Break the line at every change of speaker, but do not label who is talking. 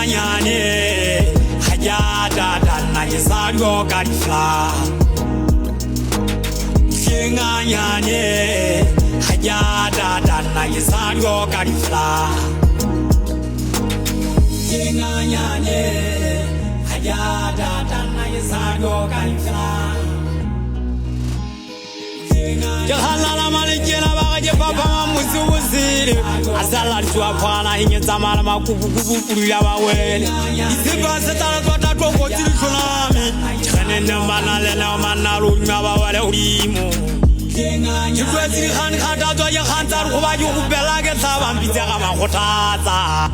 nyane hayada dana yesago karifla Yenga nyane hayada dana yesago karifla Yenga nyane hayada dana yesago karifla Jahala malikela bagaje papa musuzile asala twa phala hinye tsamala makubukubu pulula bawele isiba setala twata tongo tilikhonami tshane manale na manalo nyaba wale ulimo Jikwe tili khani khata twa ya khanta go ba yo bela ke tsaba mbitsa ga magothatsa